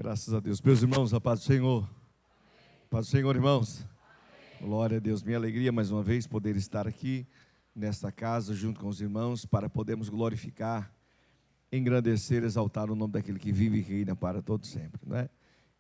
Graças a Deus. Meus irmãos, a paz do Senhor. Paz do Senhor, irmãos. Glória a Deus. Minha alegria, mais uma vez, poder estar aqui nesta casa, junto com os irmãos, para podermos glorificar, engrandecer, exaltar o nome daquele que vive e reina para todo sempre, não é?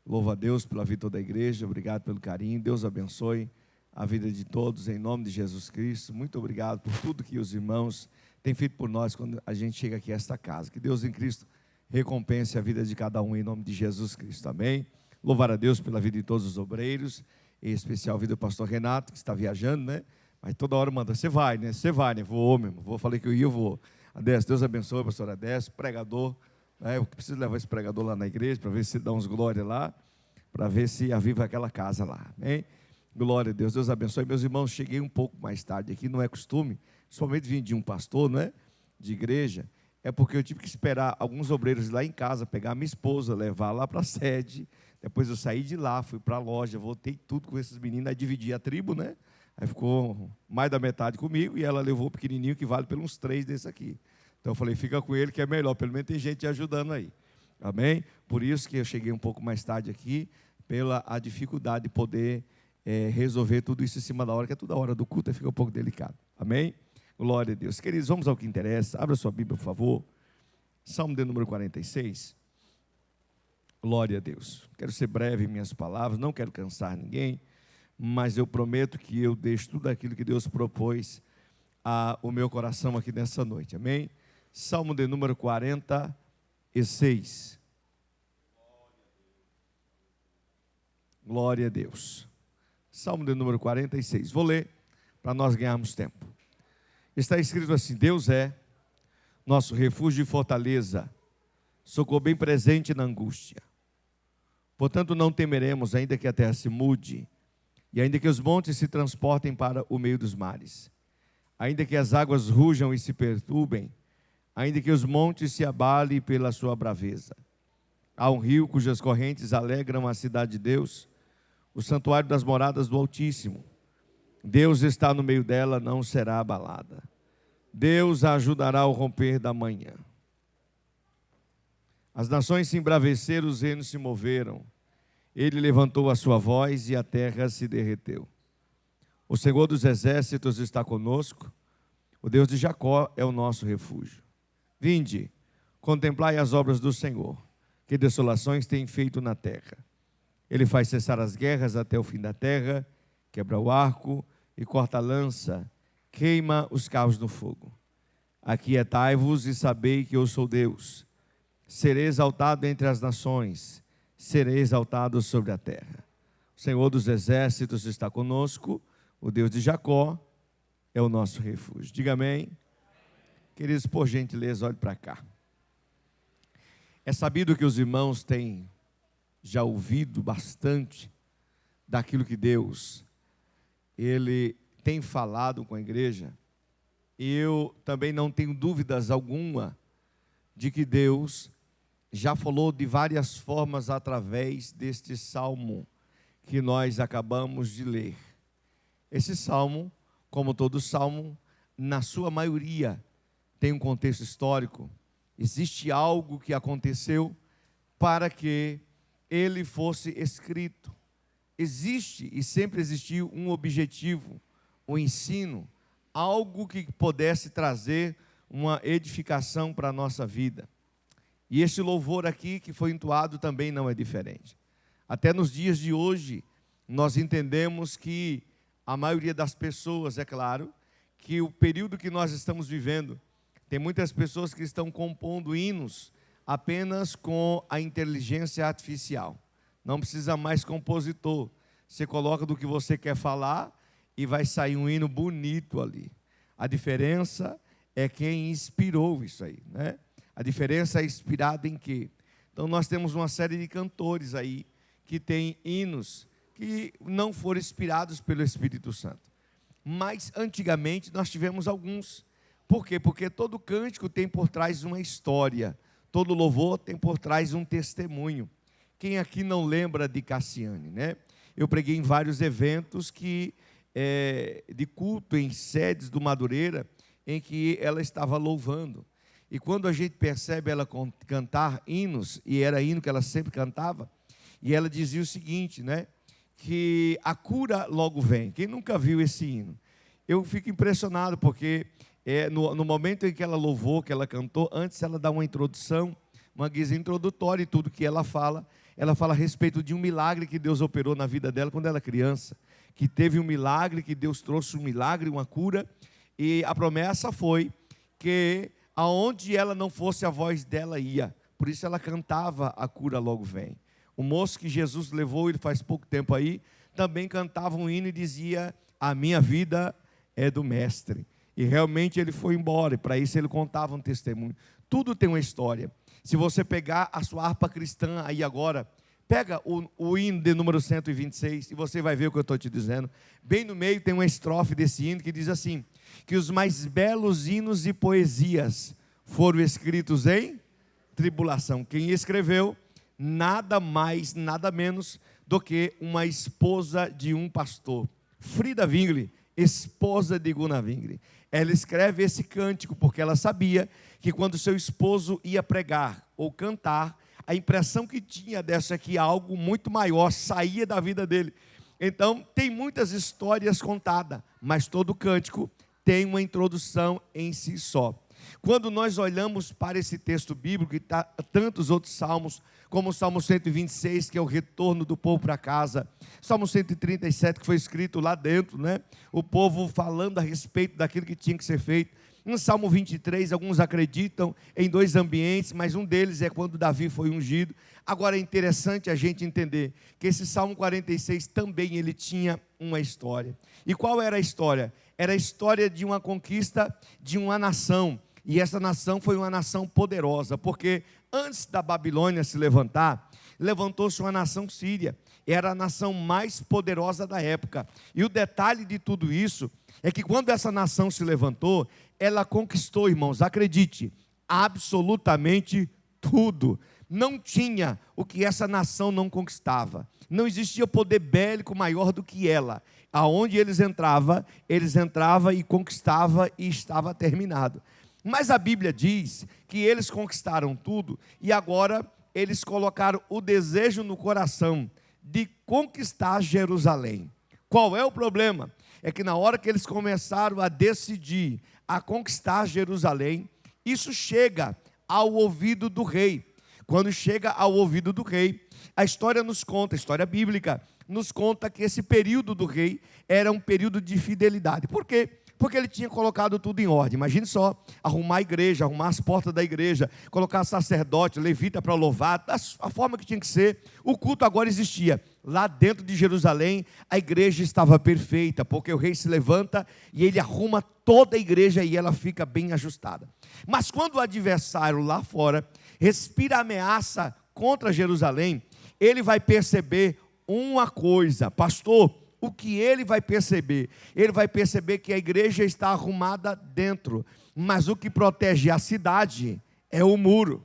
Louvo a Deus pela vida da igreja, obrigado pelo carinho, Deus abençoe a vida de todos, em nome de Jesus Cristo. Muito obrigado por tudo que os irmãos têm feito por nós quando a gente chega aqui a esta casa. Que Deus em Cristo recompense a vida de cada um em nome de Jesus Cristo, amém? Louvar a Deus pela vida de todos os obreiros, em especial a vida do pastor Renato, que está viajando, né? Mas toda hora manda, você vai, né? Você vai, né? Vou mesmo, falei que eu ia, eu vou. Adécio, Deus abençoe, pastor Adécio, pregador, né? Eu preciso levar esse pregador lá na igreja, para ver se dá uns glória lá, para ver se aviva aquela casa lá, amém? Glória a Deus, Deus abençoe. Meus irmãos, cheguei um pouco mais tarde aqui, não é costume, somente vim de um pastor, não é? De igreja, é porque eu tive que esperar alguns obreiros lá em casa, pegar a minha esposa, levar lá para a sede. Depois eu saí de lá, fui para a loja, voltei tudo com esses meninos, aí dividi a tribo, né? Aí ficou mais da metade comigo, e ela levou o pequenininho, que vale pelos 3 desse aqui. Então eu falei, fica com ele que é melhor, pelo menos tem gente ajudando aí. Amém? Por isso que eu cheguei um pouco mais tarde aqui, pela a dificuldade de poder resolver tudo isso em cima da hora, que é toda hora do culto, aí fica um pouco delicado. Amém? Glória a Deus. Queridos, vamos ao que interessa. Abra sua Bíblia, por favor. Salmo de número 46. Glória a Deus. Quero ser breve em minhas palavras, não quero cansar ninguém, mas eu prometo que eu deixo tudo aquilo que Deus propôs ao meu coração aqui nessa noite. Amém? Salmo de número 46. Glória a Deus. Salmo de número 46. Vou ler para nós ganharmos tempo. Está escrito assim: Deus é nosso refúgio e fortaleza, socorro bem presente na angústia. Portanto, não temeremos, ainda que a terra se mude, e ainda que os montes se transportem para o meio dos mares, ainda que as águas rujam e se perturbem, ainda que os montes se abalem pela sua braveza. Há um rio cujas correntes alegram a cidade de Deus, o santuário das moradas do Altíssimo. Deus está no meio dela, não será abalada. Deus a ajudará ao romper da manhã. As nações se embraveceram, os reinos se moveram. Ele levantou a sua voz e a terra se derreteu. O Senhor dos exércitos está conosco. O Deus de Jacó é o nosso refúgio. Vinde, contemplai as obras do Senhor, que desolações tem feito na terra. Ele faz cessar as guerras até o fim da terra, quebra o arco e corta a lança, queima os carros no fogo. Aquietai-vos e sabei que eu sou Deus. Serei exaltado entre as nações, serei exaltado sobre a terra. O Senhor dos exércitos está conosco, o Deus de Jacó é o nosso refúgio. Diga amém. Queridos, por gentileza, olhe para cá. É sabido que os irmãos têm já ouvido bastante daquilo que Deus, Ele tem falado com a igreja. E eu também não tenho dúvidas alguma de que Deus já falou de várias formas através deste salmo que nós acabamos de ler. Esse salmo, como todo salmo, na sua maioria tem um contexto histórico. Existe algo que aconteceu para que ele fosse escrito. Existe e sempre existiu um objetivo, um ensino, algo que pudesse trazer uma edificação para a nossa vida. E este louvor aqui que foi entoado também não é diferente. Até nos dias de hoje, nós entendemos que a maioria das pessoas, é claro, que o período que nós estamos vivendo, tem muitas pessoas que estão compondo hinos apenas com a inteligência artificial. Não precisa mais compositor. Você coloca do que você quer falar e vai sair um hino bonito ali. A diferença é quem inspirou isso aí, né? A diferença é inspirada em quê? Então nós temos uma série de cantores aí que tem hinos que não foram inspirados pelo Espírito Santo. Mas antigamente nós tivemos alguns. Por quê? Porque todo cântico tem por trás uma história. Todo louvor tem por trás um testemunho. Quem aqui não lembra de Cassiane, né? Eu preguei em vários eventos de culto em sedes do Madureira, em que ela estava louvando. e quando a gente percebe ela cantar hinos, e era hino que ela sempre cantava, e ela dizia o seguinte, né? Que a cura logo vem. Quem nunca viu esse hino? Eu fico impressionado, porque no momento em que ela louvou, que ela cantou, antes ela dá uma introdução, uma guisa introdutória, e tudo que ela fala a respeito de um milagre que Deus operou na vida dela quando ela era criança, que teve um milagre, que Deus trouxe um milagre, uma cura, e a promessa foi que aonde ela não fosse, a voz dela ia. Por isso ela cantava a cura logo vem. O moço que Jesus levou, ele faz pouco tempo aí, também cantava um hino e dizia: a minha vida é do mestre. E realmente ele foi embora, e para isso ele contava um testemunho. Tudo tem uma história. Se você pegar a sua harpa cristã aí agora, pega o hino de número 126, e você vai ver o que eu estou te dizendo. Bem no meio tem uma estrofe desse hino que diz assim: que os mais belos hinos e poesias foram escritos em tribulação. Quem escreveu? Nada mais, nada menos do que uma esposa de um pastor, Frida Wingre, esposa de Gunnar Wingre. Ela escreve esse cântico porque ela sabia que quando seu esposo ia pregar ou cantar, a impressão que tinha dessa que algo muito maior saía da vida dele. Então, tem muitas histórias contadas, mas todo cântico tem uma introdução em si só. Quando nós olhamos para esse texto bíblico, e tantos outros salmos, como o Salmo 126, que é o retorno do povo para casa, Salmo 137, que foi escrito lá dentro, né? O povo falando a respeito daquilo que tinha que ser feito. No Salmo 23, alguns acreditam em dois ambientes, mas um deles é quando Davi foi ungido. Agora é interessante a gente entender que esse Salmo 46 também ele tinha uma história. E qual era a história? Era a história de uma conquista de uma nação. E essa nação foi uma nação poderosa, porque antes da Babilônia se levantar, levantou-se uma nação síria. Era a nação mais poderosa da época. E o detalhe de tudo isso é que quando essa nação se levantou, ela conquistou, irmãos, acredite, absolutamente tudo. Não tinha o que essa nação não conquistava. Não existia poder bélico maior do que ela. Aonde eles entravam e conquistavam e estava terminado. Mas a Bíblia diz que eles conquistaram tudo e agora eles colocaram o desejo no coração de conquistar Jerusalém. Qual é o problema? É que na hora que eles começaram a decidir a conquistar Jerusalém, isso chega ao ouvido do rei. Quando chega ao ouvido do rei, a história nos conta, a história bíblica, nos conta que esse período do rei era um período de fidelidade. Por quê? Porque ele tinha colocado tudo em ordem. Imagine só, arrumar a igreja, arrumar as portas da igreja, colocar sacerdote, levita para louvar, a forma que tinha que ser. O culto agora existia. Lá dentro de Jerusalém, a igreja estava perfeita, porque o rei se levanta e ele arruma toda a igreja e ela fica bem ajustada. Mas quando o adversário lá fora respira ameaça contra Jerusalém, ele vai perceber uma coisa: pastor, o que ele vai perceber? Ele vai perceber que a igreja está arrumada dentro, mas o que protege a cidade é o muro.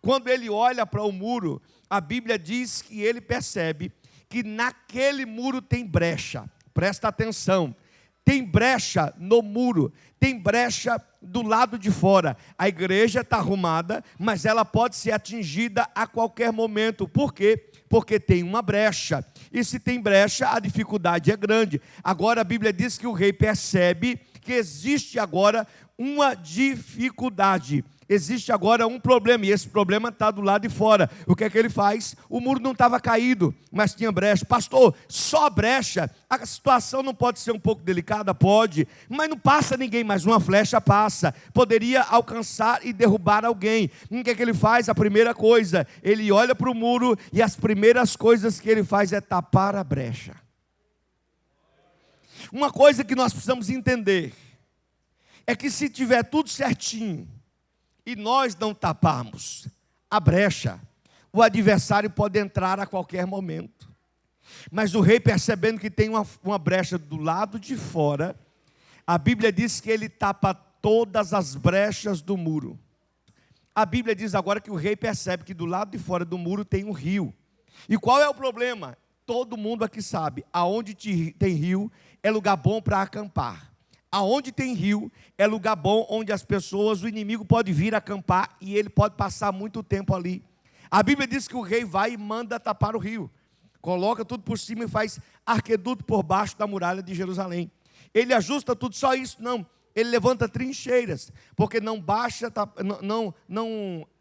Quando ele olha para o muro, a Bíblia diz que ele percebe que naquele muro tem brecha. Presta atenção, tem brecha no muro, tem brecha do lado de fora. A igreja está arrumada, mas ela pode ser atingida a qualquer momento. Por quê? Porque tem uma brecha, e se tem brecha, a dificuldade é grande. Agora a Bíblia diz que o rei percebe que existe agora uma dificuldade, existe agora um problema, e esse problema está do lado de fora. O que é que ele faz? O muro não estava caído, mas tinha brecha. Pastor, só brecha? A situação não pode ser um pouco delicada? Pode, mas não passa ninguém, mas uma flecha passa, poderia alcançar e derrubar alguém. O que é que ele faz? A primeira coisa, ele olha para o muro, e as primeiras coisas que ele faz é tapar a brecha. Uma coisa que nós precisamos entender é que se tiver tudo certinho e nós não taparmos a brecha, o adversário pode entrar a qualquer momento. Mas o rei, percebendo que tem uma brecha do lado de fora, a Bíblia diz que ele tapa todas as brechas do muro. A Bíblia diz agora que o rei percebe que do lado de fora do muro tem um rio. E qual é o problema? Todo mundo aqui sabe, aonde tem rio é lugar bom para acampar. Aonde tem rio, é lugar bom onde as pessoas, o inimigo pode vir acampar e ele pode passar muito tempo ali. A Bíblia diz que o rei vai e manda tapar o rio. Coloca tudo por cima e faz arqueduto por baixo da muralha de Jerusalém. Ele ajusta tudo, só isso não. Ele levanta trincheiras, porque não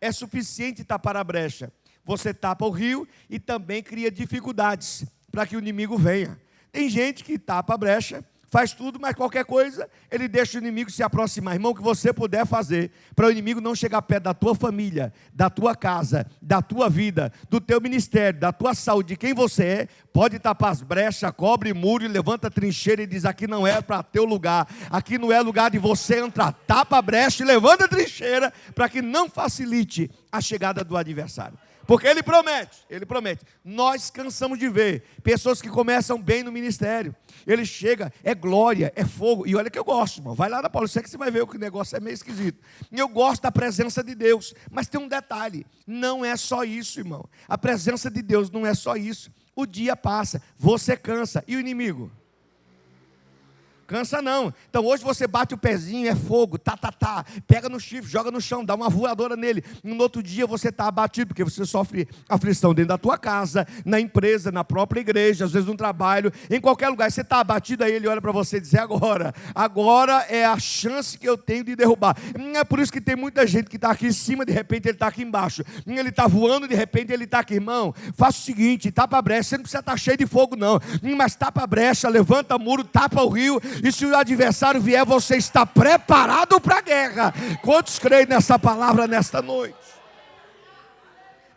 é suficiente tapar a brecha. Você tapa o rio e também cria dificuldades para que o inimigo venha. Tem gente que tapa a brecha, faz tudo, mas qualquer coisa, ele deixa o inimigo se aproximar. Irmão, o que você puder fazer para o inimigo não chegar perto da tua família, da tua casa, da tua vida, do teu ministério, da tua saúde, de quem você é, pode tapar as brechas, cobre muro e levanta a trincheira e diz: aqui não é para teu lugar, aqui não é lugar de você entrar. Tapa a brecha e levanta a trincheira para que não facilite a chegada do adversário. Porque ele promete. Nós cansamos de ver pessoas que começam bem no ministério. Ele chega, é glória, é fogo. E olha que eu gosto, irmão. Vai lá na Paulo, você que você vai ver que o negócio é meio esquisito. E eu gosto da presença de Deus. Mas tem um detalhe, não é só isso, irmão. A presença de Deus não é só isso. O dia passa, você cansa. E o inimigo? Cansa não. Então hoje você bate o pezinho, é fogo, pega no chifre, joga no chão, dá uma voadora nele. No outro dia você está abatido, porque você sofre aflição dentro da tua casa, na empresa, na própria igreja, às vezes no trabalho, em qualquer lugar. Você está abatido, aí ele olha para você e diz: agora é a chance que eu tenho de derrubar. É por isso que tem muita gente que está aqui em cima, de repente ele está aqui embaixo. Ele está voando, de repente ele está aqui. Irmão, faça o seguinte, tapa a brecha, você não precisa estar cheio de fogo não, mas tapa a brecha, levanta muro, tapa o rio. E se o adversário vier, você está preparado para a guerra. Quantos creem nessa palavra nesta noite?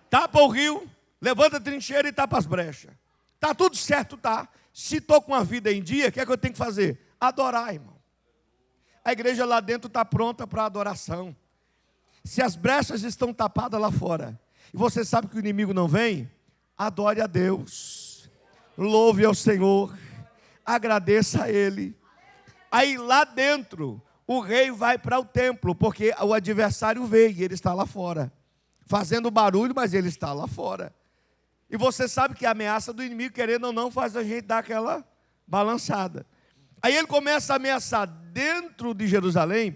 Tapa o rio, levanta a trincheira e tapa as brechas. Está tudo certo, tá? Se estou com a vida em dia, o que é que eu tenho que fazer? Adorar, irmão. A igreja lá dentro está pronta para adoração. Se as brechas estão tapadas lá fora, e você sabe que o inimigo não vem, adore a Deus. Louve ao Senhor. Agradeça a Ele. Aí lá dentro, o rei vai para o templo, porque o adversário veio e ele está lá fora, fazendo barulho, mas ele está lá fora. E você sabe que a ameaça do inimigo, querendo ou não, faz a gente dar aquela balançada. Aí ele começa a ameaçar dentro de Jerusalém,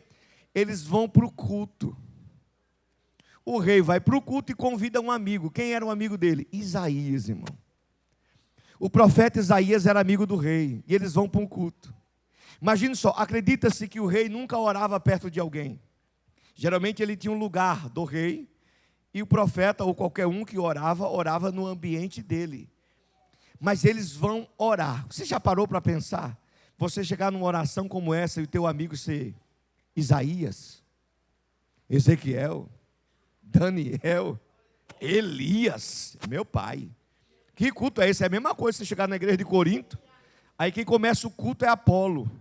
eles vão para o culto. O rei vai para o culto e convida um amigo. Quem era o amigo dele? Isaías, irmão. O profeta Isaías era amigo do rei, e eles vão para um culto. Imagine só, acredita-se que o rei nunca orava perto de alguém. Geralmente ele tinha um lugar do rei, e o profeta ou qualquer um que orava no ambiente dele. Mas eles vão orar. Você já parou para pensar? Você chegar numa oração como essa e o teu amigo ser Isaías, Ezequiel, Daniel, Elias, meu pai. Que culto é esse? É a mesma coisa você chegar na igreja de Corinto, aí quem começa o culto é Apolo.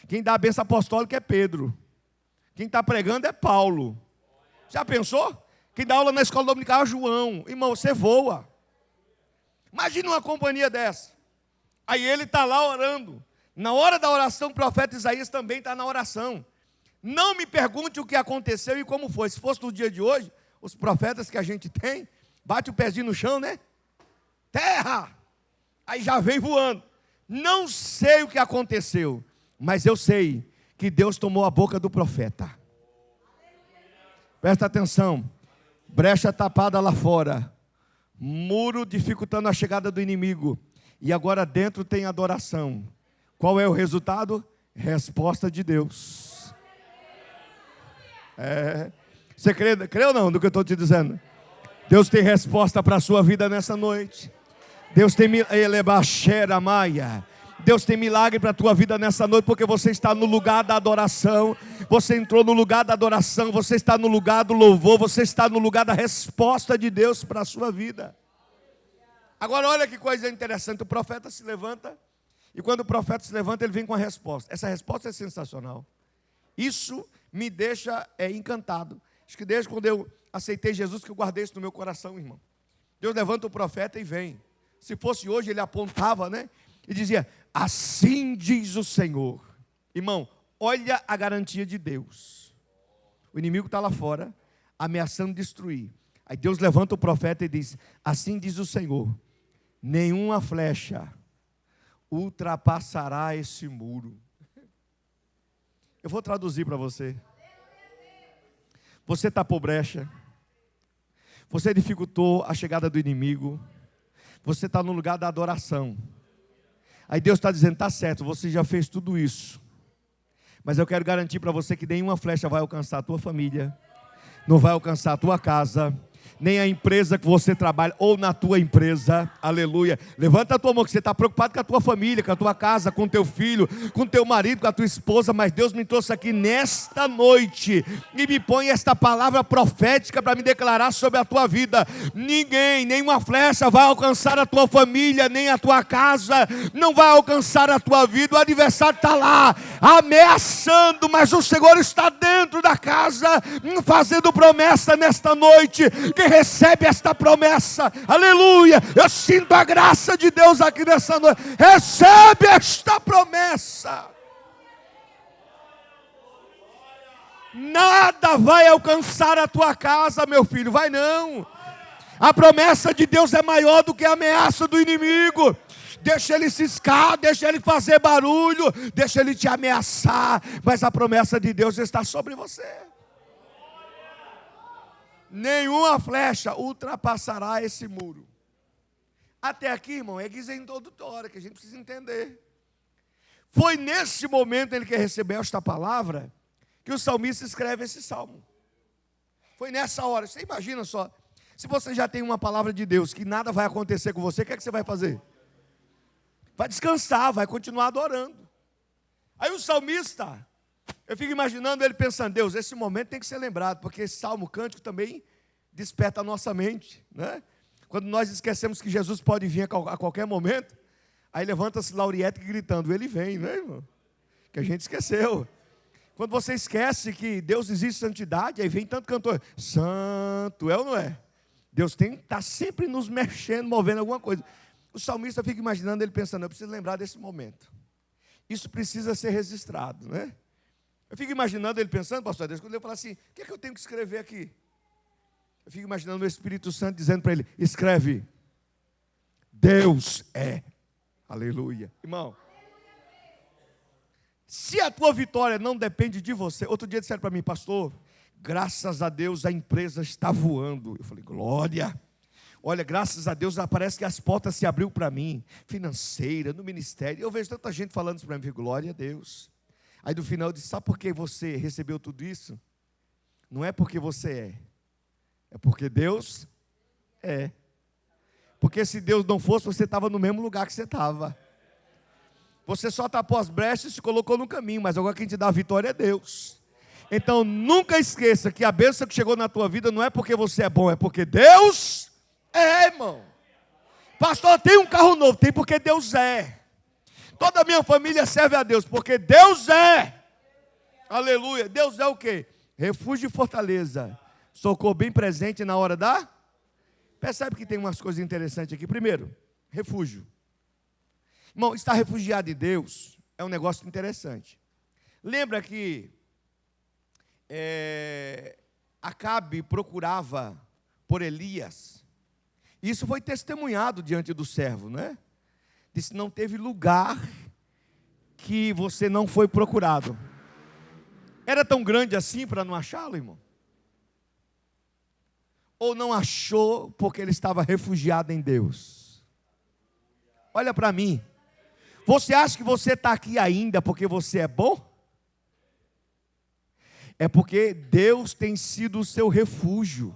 Quem dá a bênção apostólica é Pedro. Quem está pregando é Paulo. Já pensou? Quem dá aula na escola dominical é João. Irmão, você voa. Imagina uma companhia dessa. Aí ele está lá orando. Na hora da oração, o profeta Isaías também está na oração. Não me pergunte o que aconteceu e como foi. Se fosse no dia de hoje, os profetas que a gente tem, bate o pezinho no chão, né? Terra! Aí já vem voando. Não sei o que aconteceu, mas eu sei que Deus tomou a boca do profeta. Presta atenção. Brecha tapada lá fora. Muro dificultando a chegada do inimigo. E agora dentro tem adoração. Qual é o resultado? Resposta de Deus. Você crê ou não no que eu estou te dizendo? Deus tem resposta para a sua vida nessa noite. Deus tem Deus tem milagre para a tua vida nessa noite, porque você está no lugar da adoração, você entrou no lugar da adoração, você está no lugar do louvor, você está no lugar da resposta de Deus para a sua vida. Agora olha que coisa interessante, o profeta se levanta, e quando o profeta se levanta, ele vem com a resposta. Essa resposta é sensacional. Isso me deixa encantado. Acho que desde quando eu aceitei Jesus, que eu guardei isso no meu coração, irmão. Deus levanta o profeta e vem. Se fosse hoje, ele apontava, né? E dizia: assim diz o Senhor. Irmão, olha a garantia de Deus. O inimigo está lá fora, ameaçando destruir. Aí Deus levanta o profeta e diz: assim diz o Senhor, nenhuma flecha ultrapassará esse muro. Eu vou traduzir para você. Você tapou brecha. Você dificultou a chegada do inimigo. Você está no lugar da adoração. Aí Deus está dizendo, está certo, você já fez tudo isso. Mas eu quero garantir para você que nenhuma flecha vai alcançar a tua família. Não vai alcançar a tua casa. Nem a empresa que você trabalha, ou na tua empresa, aleluia. Levanta a tua mão, que você está preocupado com a tua família, com a tua casa, com o teu filho, com o teu marido, com a tua esposa, mas Deus me trouxe aqui nesta noite, e me põe esta palavra profética para me declarar sobre a tua vida. Ninguém, nenhuma flecha vai alcançar a tua família, nem a tua casa, não vai alcançar a tua vida. O adversário está lá, ameaçando, mas o Senhor está dentro da casa, fazendo promessa nesta noite. Quem recebe esta promessa, aleluia, eu sinto a graça de Deus aqui nessa noite. Recebe esta promessa. Nada vai alcançar a tua casa, meu filho, vai não. A promessa de Deus é maior do que a ameaça do inimigo. Deixa ele ciscar, deixa ele fazer barulho, deixa ele te ameaçar, mas a promessa de Deus está sobre você. Nenhuma flecha ultrapassará esse muro. Até aqui, irmão, é introdutória, que a gente precisa entender. Foi nesse momento em que ele recebeu esta palavra, que o salmista escreve esse salmo. Foi nessa hora. Você imagina só, se você já tem uma palavra de Deus, que nada vai acontecer com você, o que é que você vai fazer? Vai descansar, vai continuar adorando. Aí o salmista, eu fico imaginando ele pensando, Deus, esse momento tem que ser lembrado, porque esse salmo cântico também desperta a nossa mente, né? Quando nós esquecemos que Jesus pode vir a qualquer momento, aí levanta-se Lauriette gritando, ele vem, né, irmão? Que a gente esqueceu. Quando você esquece que Deus existe santidade, aí vem tanto cantor, santo, é ou não é? Deus está sempre nos mexendo, movendo alguma coisa. O salmista fica imaginando ele pensando, eu preciso lembrar desse momento. Isso precisa ser registrado, né? Eu fico imaginando ele pensando, pastor Deus, quando ele fala assim, o que é que eu tenho que escrever aqui? Eu fico imaginando o Espírito Santo dizendo para ele, escreve, Deus é, aleluia. Irmão, se a tua vitória não depende de você, outro dia disseram para mim, pastor, graças a Deus a empresa está voando. Eu falei, glória. Olha, graças a Deus, parece que as portas se abriu para mim, financeira, no ministério. Eu vejo tanta gente falando isso para mim, glória a Deus. Aí no final eu disse, sabe por que você recebeu tudo isso? Não é porque você é porque Deus é. Porque se Deus não fosse, você estava no mesmo lugar que você estava. Você só tapou as brechas e se colocou no caminho, mas agora quem te dá a vitória é Deus. Então nunca esqueça que a bênção que chegou na tua vida não é porque você é bom, é porque Deus é, irmão. Pastor, tem um carro novo, tem porque Deus é. Toda a minha família serve a Deus, porque Deus é. Aleluia. Deus é o quê? Refúgio e fortaleza. Socorro bem presente na hora da... Percebe que tem umas coisas interessantes aqui. Primeiro, refúgio. Irmão, estar refugiado em Deus é um negócio interessante. Lembra que Acabe procurava por Elias. Isso foi testemunhado diante do servo, né? Disse, não teve lugar que você não foi procurado. Era tão grande assim para não achá-lo, irmão? Ou não achou porque ele estava refugiado em Deus? Olha para mim. Você acha que você está aqui ainda porque você é bom? É porque Deus tem sido o seu refúgio.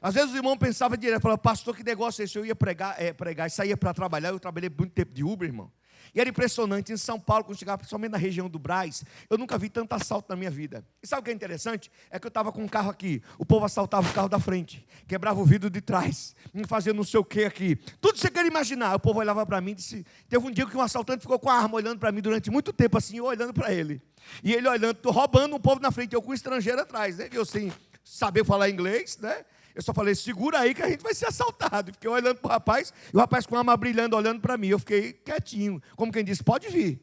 Às vezes o irmão pensava direto, falava, pastor, que negócio é esse? Eu ia pregar e saía para trabalhar, eu trabalhei muito tempo de Uber, irmão. E era impressionante, em São Paulo, quando chegava principalmente na região do Brás, eu nunca vi tanto assalto na minha vida. E sabe o que é interessante? É que eu estava com um carro aqui, o povo assaltava o carro da frente, quebrava o vidro de trás, fazia não sei o que aqui. Tudo você quer imaginar. O povo olhava para mim e disse, teve um dia que um assaltante ficou com a arma olhando para mim durante muito tempo, assim, eu olhando para ele. E ele olhando, roubando um povo na frente, eu com um estrangeiro atrás, né? Eu sem saber falar inglês, né? Eu só falei, segura aí que a gente vai ser assaltado. Fiquei olhando para o rapaz, e o rapaz com a arma brilhando, olhando para mim. Eu fiquei quietinho, como quem disse, pode vir,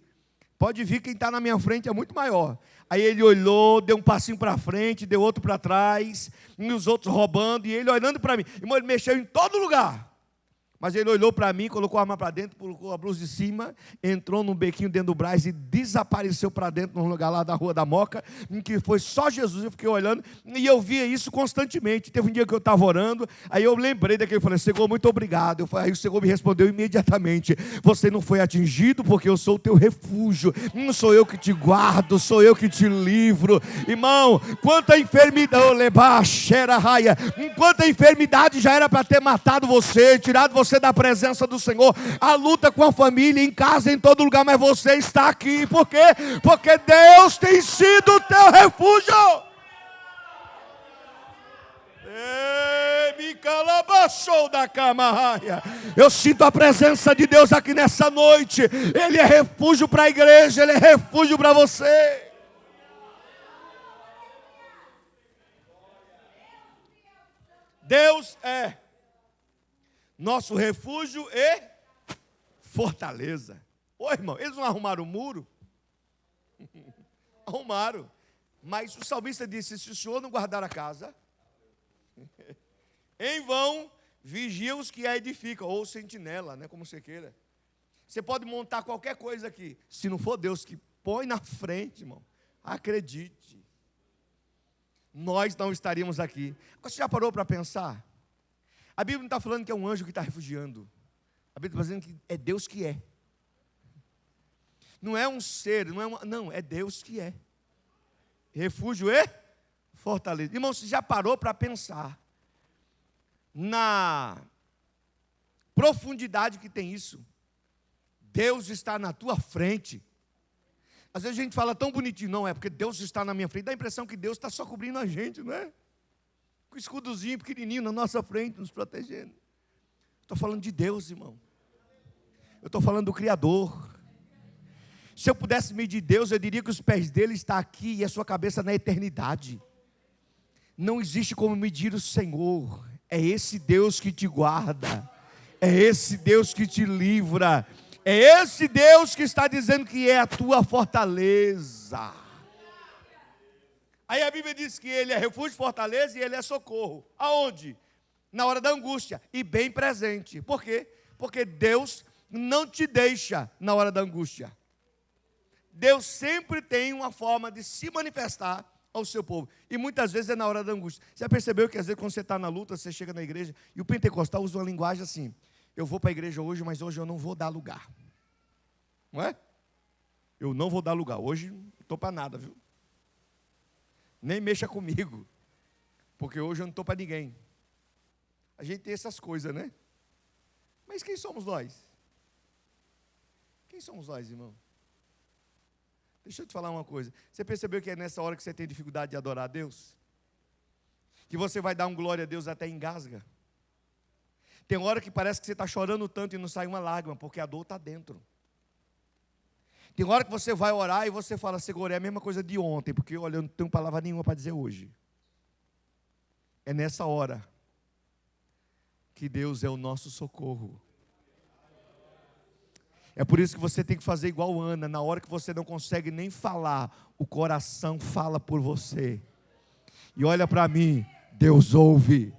quem está na minha frente é muito maior. Aí ele olhou, deu um passinho para frente, deu outro para trás, e os outros roubando, e ele olhando para mim. Irmão, ele mexeu em todo lugar, Mas ele olhou para mim, colocou a arma para dentro, colocou a blusa de cima, entrou num bequinho dentro do Brás e desapareceu para dentro, num lugar lá da Rua da Moca, em que foi só Jesus. Eu fiquei olhando e eu via isso constantemente. Teve um dia que eu estava orando, aí eu lembrei daquele, eu falei, Senhor, muito obrigado. Aí o Senhor me respondeu imediatamente, você não foi atingido porque eu sou o teu refúgio, não sou eu que te guardo, sou eu que te livro. Irmão, quanta enfermidade, quanta enfermidade já era para ter matado você, tirado você da presença do Senhor, a luta com a família, em casa, em todo lugar, mas você está aqui, por quê? Porque Deus tem sido o teu refúgio. Me calabachou da camarraia. Eu sinto a presença de Deus aqui nessa noite. Ele é refúgio para a igreja, Ele é refúgio para você. Deus é nosso refúgio e fortaleza. Ô irmão, eles não arrumaram o muro? Arrumaram. Mas o salmista disse, se o Senhor não guardar a casa, em vão vigia os que a edificam, ou sentinela, né, como você queira. Você pode montar qualquer coisa aqui, se não for Deus que põe na frente, irmão, acredite, nós não estaríamos aqui. Você já parou para pensar? A Bíblia não está falando que é um anjo que está refugiando. A Bíblia está dizendo que é Deus que é. Não é um ser, não, é Deus que é. Refúgio e fortaleza. Irmão, você já parou para pensar na profundidade que tem isso? Deus está na tua frente. Às vezes a gente fala tão bonitinho, não, é porque Deus está na minha frente. Dá a impressão que Deus está só cobrindo a gente, não é? Com o escudozinho pequenininho na nossa frente, nos protegendo. Estou falando de Deus, irmão. Eu estou falando do Criador. Se eu pudesse medir Deus, eu diria que os pés dele estão aqui e a sua cabeça na eternidade. Não existe como medir o Senhor. É esse Deus que te guarda. É esse Deus que te livra. É esse Deus que está dizendo que é a tua fortaleza. Aí a Bíblia diz que Ele é refúgio, fortaleza e Ele é socorro. Aonde? Na hora da angústia. E bem presente. Por quê? Porque Deus não te deixa na hora da angústia. Deus sempre tem uma forma de se manifestar ao seu povo. E muitas vezes é na hora da angústia. Você já percebeu que às vezes quando você está na luta, você chega na igreja, e o pentecostal usa uma linguagem assim, eu vou para a igreja hoje, mas hoje eu não vou dar lugar. Não é? Eu não vou dar lugar. Hoje não estou para nada, viu? Nem mexa comigo. Porque hoje eu não estou para ninguém. A gente tem essas coisas, né? Mas quem somos nós? Quem somos nós, irmão? Deixa eu te falar uma coisa. Você percebeu que é nessa hora que você tem dificuldade de adorar a Deus? Que você vai dar um glória a Deus até engasga? Tem hora que parece que você está chorando tanto e não sai uma lágrima, porque a dor está dentro. Tem hora que você vai orar e você fala, Senhor, é a mesma coisa de ontem, porque olha, eu não tenho palavra nenhuma para dizer hoje. É nessa hora que Deus é o nosso socorro. É por isso que você tem que fazer igual Ana, na hora que você não consegue nem falar, o coração fala por você. E olha para mim, Deus ouve.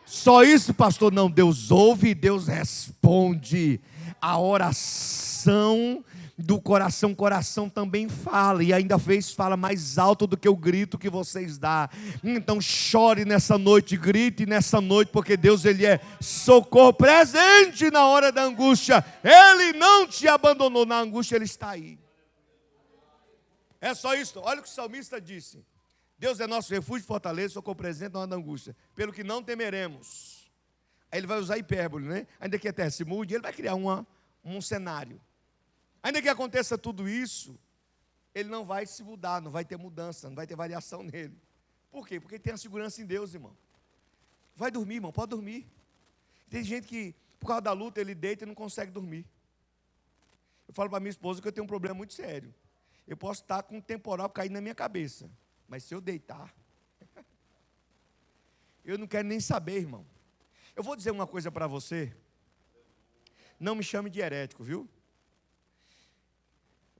Só isso, pastor? Não, Deus ouve e Deus responde. A oração do coração, coração também fala, e ainda fala mais alto do que o grito que vocês dão. Então chore nessa noite, grite nessa noite, porque Deus, Ele é socorro presente na hora da angústia. Ele não te abandonou na angústia, Ele está aí. É só isso. Olha o que o salmista disse: Deus é nosso refúgio e fortaleza, socorro presente na hora da angústia, pelo que não temeremos. Aí ele vai usar hipérbole, né? Ainda que a terra se mude, ele vai criar um cenário. Ainda que aconteça tudo isso, ele não vai se mudar, não vai ter mudança, não vai ter variação nele. Por quê? Porque ele tem a segurança em Deus, irmão. Vai dormir, irmão, pode dormir. Tem gente que, por causa da luta, ele deita e não consegue dormir. Eu falo para minha esposa que eu tenho um problema muito sério. Eu posso estar com um temporal caindo na minha cabeça, mas se eu deitar, eu não quero nem saber, irmão. Eu vou dizer uma coisa para você. Não me chame de herético, viu?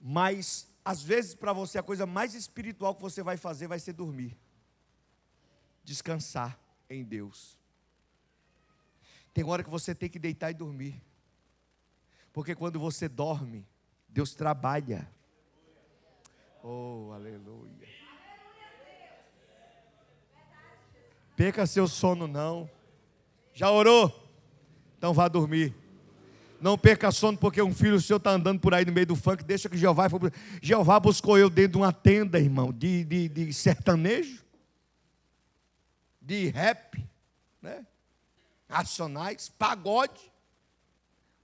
Mas, às vezes, para você, a coisa mais espiritual que você vai fazer vai ser dormir. Descansar em Deus. Tem hora que você tem que deitar e dormir. Porque quando você dorme, Deus trabalha. Oh, aleluia. Perca seu sono não. Já orou? Então vá dormir. Não perca sono porque um filho seu está andando por aí no meio do funk. Deixa que Jeová buscou eu dentro de uma tenda, irmão, de sertanejo, de rap, né? Racionais, pagode.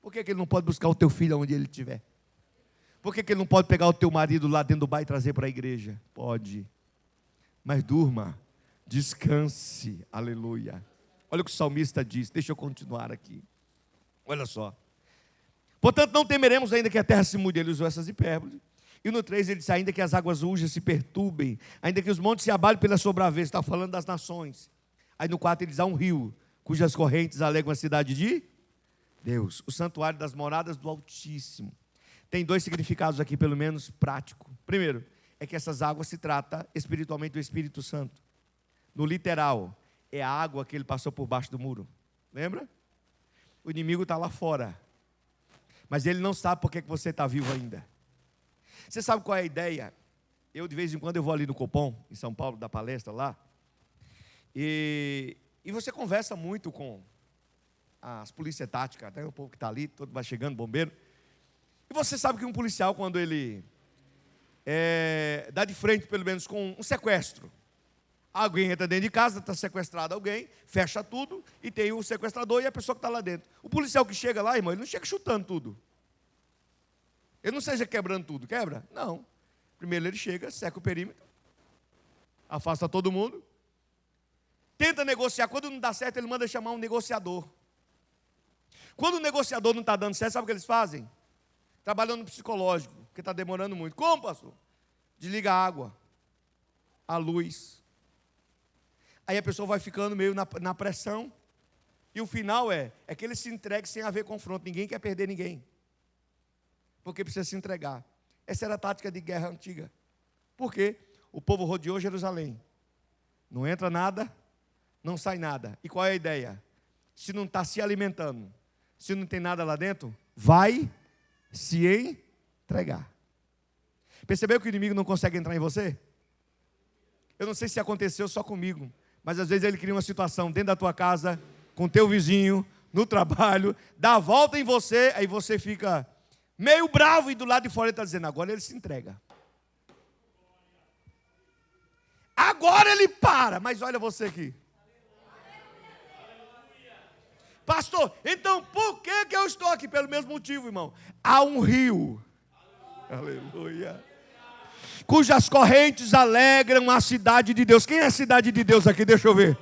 Por que ele não pode buscar o teu filho onde ele estiver? Por que ele não pode pegar o teu marido lá dentro do bar e trazer para a igreja? Pode. Mas durma, descanse, aleluia. Olha o que o salmista diz, deixa eu continuar aqui. Olha só. Portanto, não temeremos ainda que a terra se mude. Ele usou essas hipérboles. E no 3 ele diz, ainda que as águas rujas se perturbem, ainda que os montes se abalem pela sua braveza. Está falando das nações. Aí no 4 ele diz, há um rio, cujas correntes alegam a cidade de Deus, o santuário das moradas do Altíssimo. Tem 2 significados aqui, pelo menos prático. Primeiro, é que essas águas se trata espiritualmente do Espírito Santo. No literal, é a água que ele passou por baixo do muro. Lembra? O inimigo está lá fora. Mas ele não sabe por que você está vivo ainda. Você sabe qual é a ideia? Eu de vez em quando eu vou ali no Copom, em São Paulo, dar palestra lá. E você conversa muito com as polícias táticas, até o povo que está ali, todo vai chegando, bombeiro. E você sabe que um policial, quando ele dá de frente, pelo menos, com um sequestro. Alguém entra dentro de casa, está sequestrado alguém, fecha tudo, e tem o sequestrador e a pessoa que está lá dentro. O policial que chega lá, irmão, ele não chega chutando tudo. Ele não seja quebrando tudo, quebra? Não. Primeiro ele chega, cerca o perímetro, afasta todo mundo, tenta negociar. Quando não dá certo, ele manda chamar um negociador. Quando o negociador não está dando certo, sabe o que eles fazem? Trabalhando no psicológico, porque está demorando muito. Como, pastor? Desliga a água, a luz. Aí a pessoa vai ficando meio na pressão. E o final é que ele se entregue sem haver confronto. Ninguém quer perder ninguém. Porque precisa se entregar. Essa era a tática de guerra antiga. Por quê? O povo rodeou Jerusalém. Não entra nada, não sai nada. E qual é a ideia? Se não está se alimentando, se não tem nada lá dentro, vai se entregar. Percebeu que o inimigo não consegue entrar em você? Eu não sei se aconteceu só comigo, mas às vezes ele cria uma situação dentro da tua casa, com teu vizinho, no trabalho, dá a volta em você, aí você fica meio bravo e do lado de fora ele está dizendo, agora ele se entrega. Agora ele para, mas olha você aqui. Pastor, então por que eu estou aqui? Pelo mesmo motivo, irmão. Há um rio, aleluia, cujas correntes alegram a cidade de Deus. Quem é a cidade de Deus aqui? Deixa eu ver.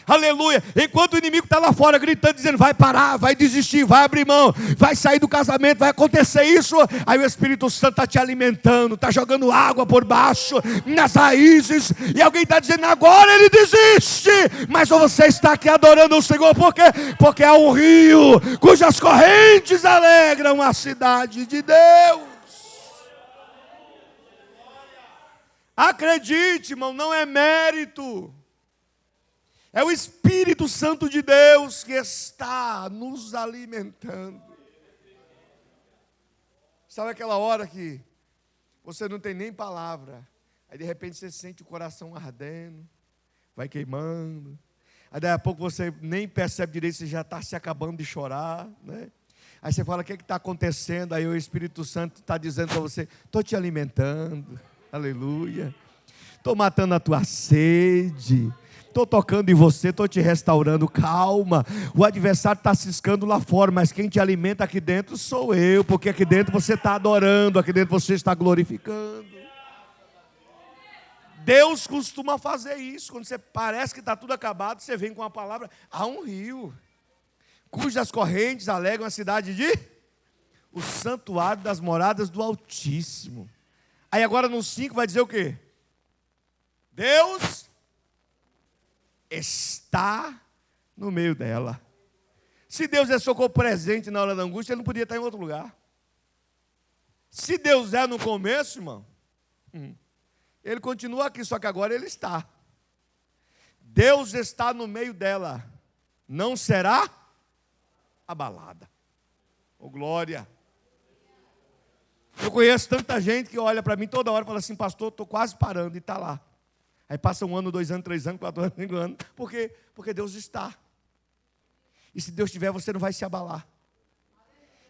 Aleluia. Enquanto o inimigo está lá fora gritando, dizendo, vai parar, vai desistir, vai abrir mão, vai sair do casamento, vai acontecer isso. Aí o Espírito Santo está te alimentando, está jogando água por baixo, nas raízes. E alguém está dizendo, agora ele desiste. Mas você está aqui adorando o Senhor. Por quê? Porque há um rio, cujas correntes alegram a cidade de Deus. Acredite, irmão, não é mérito. É o Espírito Santo de Deus que está nos alimentando. Sabe aquela hora que você não tem nem palavra, aí de repente você sente o coração ardendo, vai queimando, aí daí a pouco você nem percebe direito, você já está se acabando de chorar, né? Aí você fala, o que está acontecendo? Aí o Espírito Santo está dizendo para você, estou te alimentando, aleluia, estou matando a tua sede, estou tocando em você, estou te restaurando, calma. O adversário está ciscando lá fora, mas quem te alimenta aqui dentro sou eu, porque aqui dentro você está adorando, aqui dentro você está glorificando. Deus costuma fazer isso, quando você parece que está tudo acabado, você vem com a palavra, há um rio, cujas correntes alegram a cidade de o santuário das moradas do Altíssimo. Aí agora no 5 vai dizer o quê? Deus está no meio dela. Se Deus é socorro presente na hora da angústia, ele não podia estar em outro lugar. Se Deus é no começo, irmão, ele continua aqui, só que agora ele está. Deus está no meio dela, não será abalada. Oh, glória! Eu conheço tanta gente que olha para mim toda hora e fala assim: pastor, estou quase parando, e está lá. Aí passa 1 ano, 2 anos, 3 anos, 4 anos, 5 anos. Por quê? Porque Deus está. E se Deus estiver, você não vai se abalar.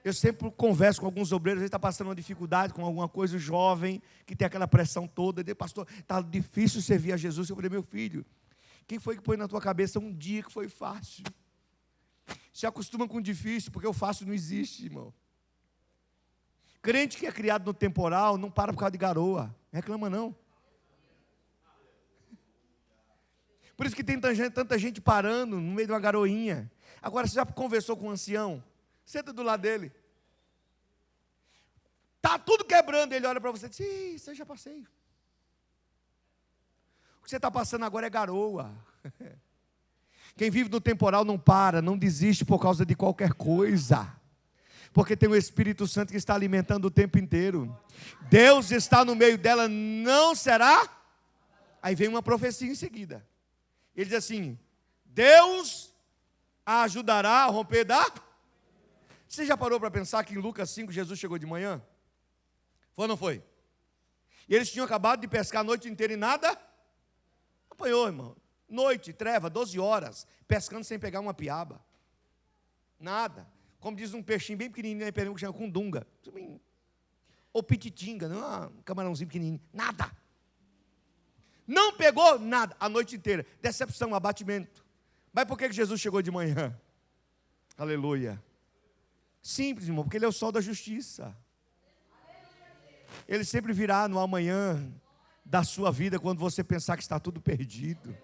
Eu sempre converso com alguns obreiros, às vezes está passando uma dificuldade com alguma coisa, jovem, que tem aquela pressão toda. E pastor, está difícil servir a Jesus. Eu falei: meu filho, quem foi que pôs na tua cabeça um dia que foi fácil? Se acostuma com o difícil, porque o fácil não existe, irmão. Crente que é criado no temporal, não para por causa de garoa. Reclama não. Por isso que tem tanta gente parando no meio de uma garoinha. Agora, você já conversou com um ancião? Senta do lado dele. Está tudo quebrando, ele olha para você e diz: isso eu já passei. O que você está passando agora é garoa. Quem vive no temporal não para, não desiste por causa de qualquer coisa. Porque tem o Espírito Santo que está alimentando o tempo inteiro. Deus está no meio dela, não será? Aí vem uma profecia em seguida. Ele diz assim: Deus a ajudará a romper da... Você já parou para pensar que em Lucas 5 Jesus chegou de manhã? Foi ou não foi? E eles tinham acabado de pescar a noite inteira e nada apanhou, irmão. Noite, treva, 12 horas, pescando sem pegar uma piaba. Nada. Como diz um peixinho bem pequenininho, aí que chama cundunga. Ou pititinga, não, um camarãozinho pequenininho. Nada. Não pegou nada a noite inteira. Decepção, abatimento. Mas por que Jesus chegou de manhã? Aleluia. Simples, irmão, porque Ele é o sol da justiça. Ele sempre virá no amanhã da sua vida, quando você pensar que está tudo perdido.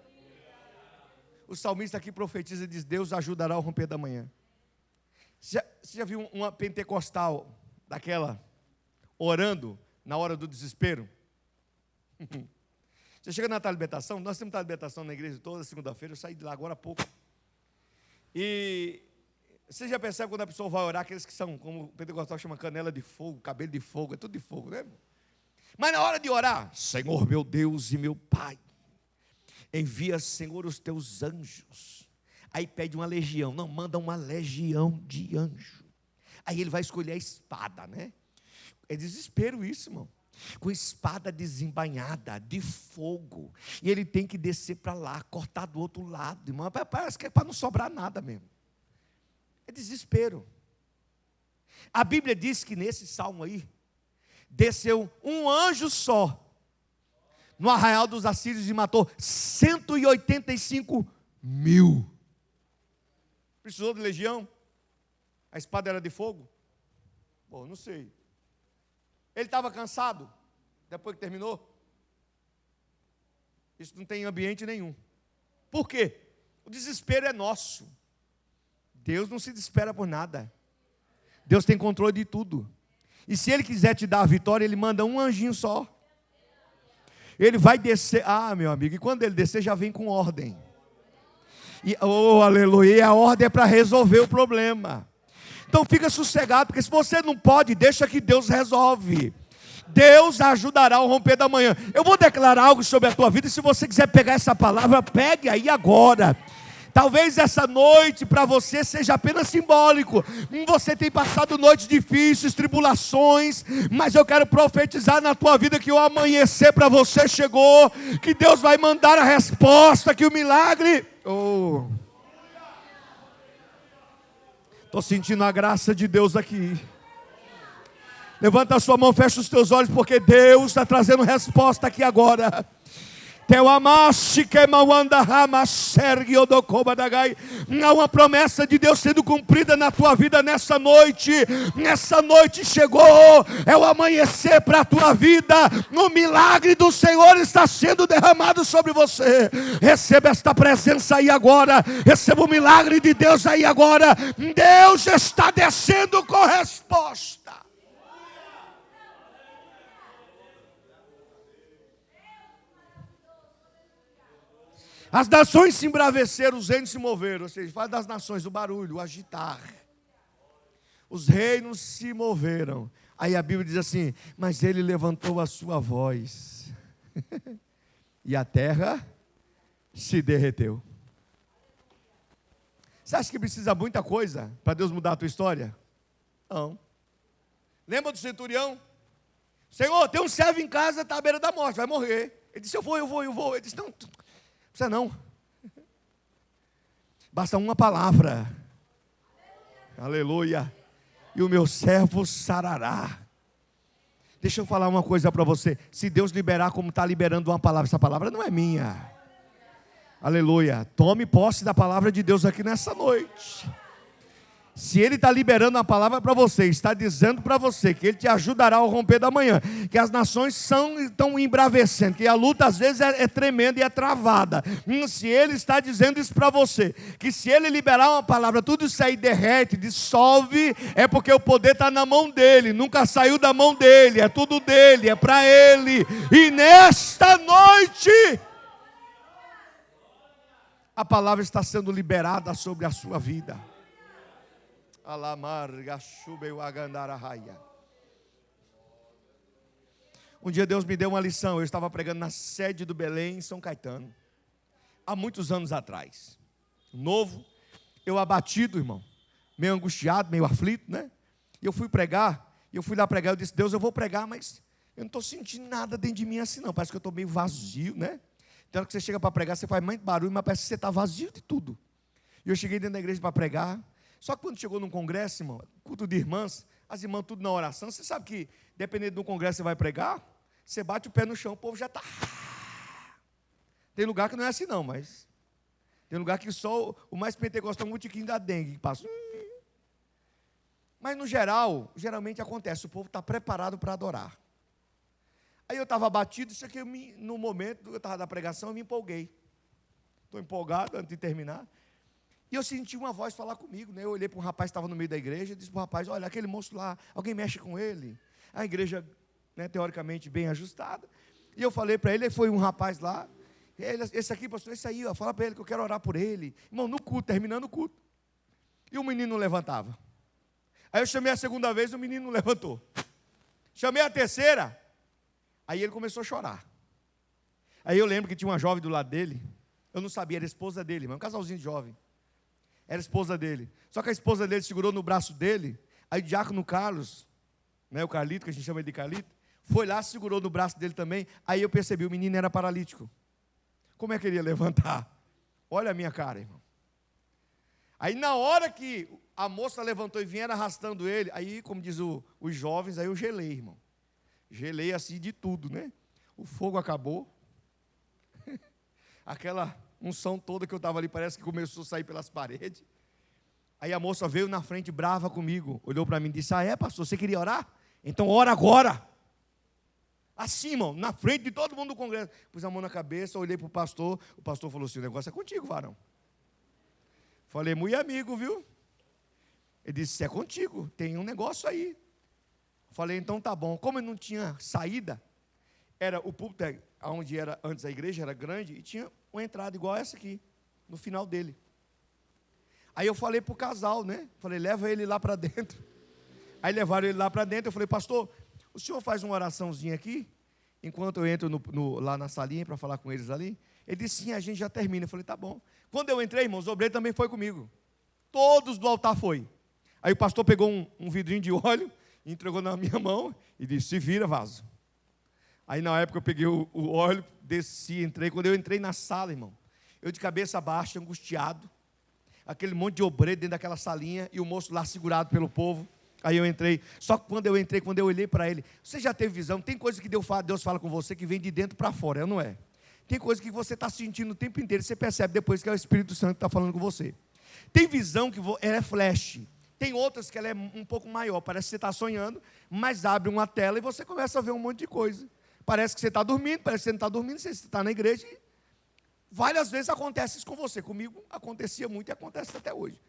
O salmista aqui profetiza e diz: Deus ajudará ao romper da manhã. Você já viu uma pentecostal daquela orando na hora do desespero? Você chega na libertação, nós temos libertação na igreja toda segunda-feira, eu saí de lá agora há pouco. E você já percebe quando a pessoa vai orar, aqueles que são, como o pentecostal chama, canela de fogo, cabelo de fogo, é tudo de fogo, né? Mas na hora de orar: Senhor meu Deus e meu Pai, envia, Senhor, os teus anjos. Aí pede uma legião, não, manda uma legião de anjo. Aí ele vai escolher a espada, né? É desespero isso, irmão. Com espada desembainhada, de fogo. E ele tem que descer para lá, cortar do outro lado, irmão. Parece que é para não sobrar nada mesmo. É desespero. A Bíblia diz que nesse salmo aí, desceu um anjo só no arraial dos assírios e matou 185 mil. Precisou de legião? A espada era de fogo? Bom, não sei. Ele estava cansado depois que terminou? Isso não tem ambiente nenhum. Por quê? O desespero é nosso. Deus não se desespera por nada. Deus tem controle de tudo. E se Ele quiser te dar a vitória, Ele manda um anjinho só. Ele vai descer. Ah, meu amigo, e quando Ele descer, já vem com ordem. E, oh, aleluia, e a ordem é para resolver o problema. Então fica sossegado, porque se você não pode, deixa que Deus resolve. Deus ajudará ao romper da manhã. Eu vou declarar algo sobre a tua vida, e se você quiser pegar essa palavra, pegue aí agora. Talvez essa noite para você seja apenas simbólico. Você tem passado noites difíceis, tribulações, mas eu quero profetizar na tua vida que o amanhecer para você chegou, que Deus vai mandar a resposta, que o milagre... Oh, estou sentindo a graça de Deus aqui. Levanta a sua mão, fecha os teus olhos, porque Deus está trazendo resposta aqui agora. Há uma promessa de Deus sendo cumprida na tua vida nessa noite. Nessa noite chegou, é o amanhecer para a tua vida. O milagre do Senhor está sendo derramado sobre você. Receba esta presença aí agora. Receba o milagre de Deus aí agora. Deus está descendo com resposta. As nações se embraveceram, os reinos se moveram. Ou seja, fala das nações, o barulho, o agitar. Os reinos se moveram. Aí a Bíblia diz assim: mas ele levantou a sua voz. E a terra se derreteu. Você acha que precisa muita coisa para Deus mudar a tua história? Não. Lembra do centurião? Senhor, tem um servo em casa, está à beira da morte, vai morrer. Ele disse, eu vou. Ele disse, não precisa não. Basta uma palavra. Aleluia. E o meu servo sarará. Deixa eu falar uma coisa para você. Se Deus liberar como está liberando uma palavra, essa palavra não é minha. Aleluia. Tome posse da palavra de Deus aqui nessa noite. Se Ele está liberando a palavra para você, está dizendo para você que Ele te ajudará ao romper da manhã, que as nações estão embravecendo, que a luta às vezes é tremenda e é travada. Se Ele está dizendo isso para você, que se Ele liberar uma palavra, tudo isso aí derrete, dissolve, é porque o poder está na mão dEle, nunca saiu da mão dEle, é tudo dEle, é para Ele. E nesta noite, a palavra está sendo liberada sobre a sua vida. Um dia Deus me deu uma lição. Eu estava pregando na sede do Belém, em São Caetano, há muitos anos atrás. Novo, eu abatido, irmão, meio angustiado, meio aflito, né? E eu fui lá pregar, eu disse, Deus, eu vou pregar, mas eu não estou sentindo nada dentro de mim assim não, parece que eu estou meio vazio, né? Então, que você chega para pregar, você faz muito barulho, mas parece que você está vazio de tudo. E eu cheguei dentro da igreja para pregar. Só que quando chegou num congresso, irmão, culto de irmãs, as irmãs tudo na oração, você sabe que, dependendo do congresso que você vai pregar, você bate o pé no chão, o povo já está. Tem lugar que não é assim não, mas tem lugar que só o mais pentecostal é um botiquinho da dengue, que passa. Mas no geral, geralmente acontece, o povo está preparado para adorar. Aí eu estava abatido, isso aqui no momento, eu estava da pregação, eu me empolguei. Estou empolgado antes de terminar. E eu senti uma voz falar comigo, né? Eu olhei para um rapaz que estava no meio da igreja e disse para o rapaz, olha, aquele moço lá, alguém mexe com ele? A igreja, né, teoricamente bem ajustada. E eu falei para ele, foi um rapaz lá, esse aqui, pastor, esse aí, ó, fala para ele que eu quero orar por ele. Irmão, no culto, terminando o culto. E o menino não levantava. Aí eu chamei a segunda vez, o menino não levantou. Chamei a terceira, aí ele começou a chorar. Aí eu lembro que tinha uma jovem do lado dele, eu não sabia, era a esposa dele, um casalzinho de jovem. Era a esposa dele. Só que a esposa dele segurou no braço dele. Aí o diácono Carlos, né, o Carlito, que a gente chama ele de Carlito, foi lá, segurou no braço dele também. Aí eu percebi, o menino era paralítico. Como é que ele ia levantar? Olha a minha cara, irmão. Aí na hora que a moça levantou e vieram arrastando ele, aí, como diz os jovens, aí eu gelei, irmão. Gelei assim de tudo, né? O fogo acabou. Aquela unção toda que eu estava ali, parece que começou a sair pelas paredes. Aí a moça veio na frente brava comigo, olhou para mim e disse, pastor, você queria orar? Então ora agora. Assim, irmão, na frente de todo mundo do congresso. Pus a mão na cabeça, olhei para o pastor falou assim, o negócio é contigo, varão. Falei, muito amigo, viu? Ele disse, é contigo, tem um negócio aí. Falei, então tá bom. Como eu não tinha saída, era o púlpito, onde era antes a igreja, era grande, e tinha uma entrada igual essa aqui, no final dele. Aí eu falei para o casal, né? Falei, leva ele lá para dentro. Aí levaram ele lá para dentro, eu falei, pastor, o senhor faz uma oraçãozinha aqui, enquanto eu entro lá na salinha para falar com eles ali? Ele disse, sim, a gente já termina. Eu falei, tá bom. Quando eu entrei, irmãos, o obreiro também foi comigo. Todos do altar foi. Aí o pastor pegou um vidrinho de óleo, entregou na minha mão e disse, se vira, vaso. Aí na época eu peguei o óleo, desci, entrei. Quando eu entrei na sala, irmão, eu de cabeça baixa, angustiado, aquele monte de obreiro dentro daquela salinha, e o moço lá segurado pelo povo. Aí eu entrei, só que quando eu olhei para ele, você já teve visão? Tem coisa que Deus fala com você que vem de dentro para fora, não é? Tem coisa que você está sentindo o tempo inteiro, você percebe depois que é o Espírito Santo que está falando com você. Tem visão que ela é flash, tem outras que ela é um pouco maior, parece que você está sonhando, mas abre uma tela e você começa a ver um monte de coisa. Parece que você está dormindo, parece que você não está dormindo, você está na igreja. E várias vezes acontece isso com você. Comigo acontecia muito e acontece até hoje.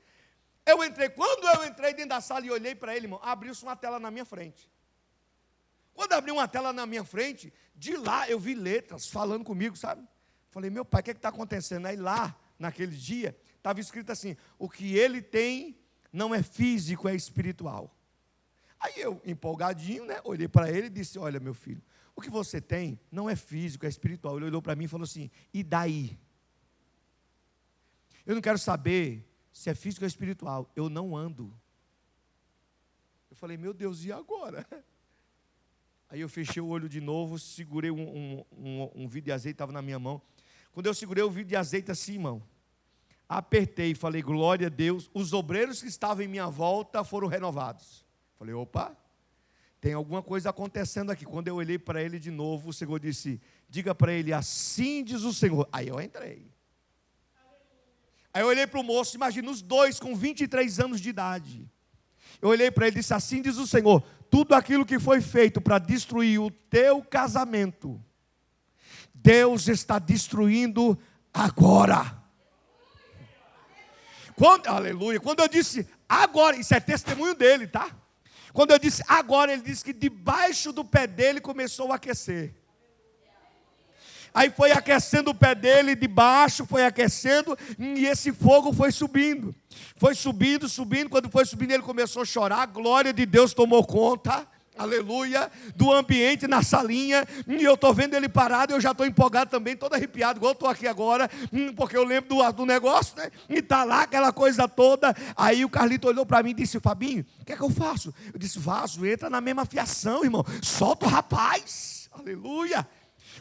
Quando eu entrei dentro da sala e olhei para ele, irmão, abriu-se uma tela na minha frente. Quando abriu uma tela na minha frente, de lá eu vi letras falando comigo, sabe? Falei, meu pai, o que está acontecendo? Aí lá, naquele dia, estava escrito assim, o que ele tem não é físico, é espiritual. Aí eu, empolgadinho, né, olhei para ele e disse, olha, meu filho, o que você tem não é físico, é espiritual. Ele olhou para mim e falou assim, e daí? Eu não quero saber se é físico ou espiritual. Eu não ando. Eu falei, meu Deus, e agora? Aí eu fechei o olho de novo, segurei um vidro de azeite, estava na minha mão. Quando eu segurei o vidro de azeite assim, irmão, apertei e falei, glória a Deus. Os obreiros que estavam em minha volta foram renovados. Falei, opa, tem alguma coisa acontecendo aqui. Quando eu olhei para ele de novo, o Senhor disse, diga para ele, assim diz o Senhor. Aí eu entrei. Aí eu olhei para o moço, imagina os dois com 23 anos de idade. Eu olhei para ele e disse, assim diz o Senhor, tudo aquilo que foi feito para destruir o teu casamento, Deus está destruindo agora. Aleluia. Quando eu disse agora, isso é testemunho dele, tá? Quando eu disse agora, ele disse que debaixo do pé dele começou a aquecer. Aí foi aquecendo o pé dele de baixo, foi aquecendo, e esse fogo foi subindo. Foi subindo, subindo, quando foi subindo ele começou a chorar, a glória de Deus tomou conta, aleluia, do ambiente na salinha, e eu estou vendo ele parado, eu já estou empolgado também, todo arrepiado, igual eu estou aqui agora, porque eu lembro do negócio, né, e está lá aquela coisa toda. Aí o Carlito olhou para mim e disse, Fabinho, o que é que eu faço? Eu disse, vaso, entra na mesma fiação, irmão, solta o rapaz, aleluia.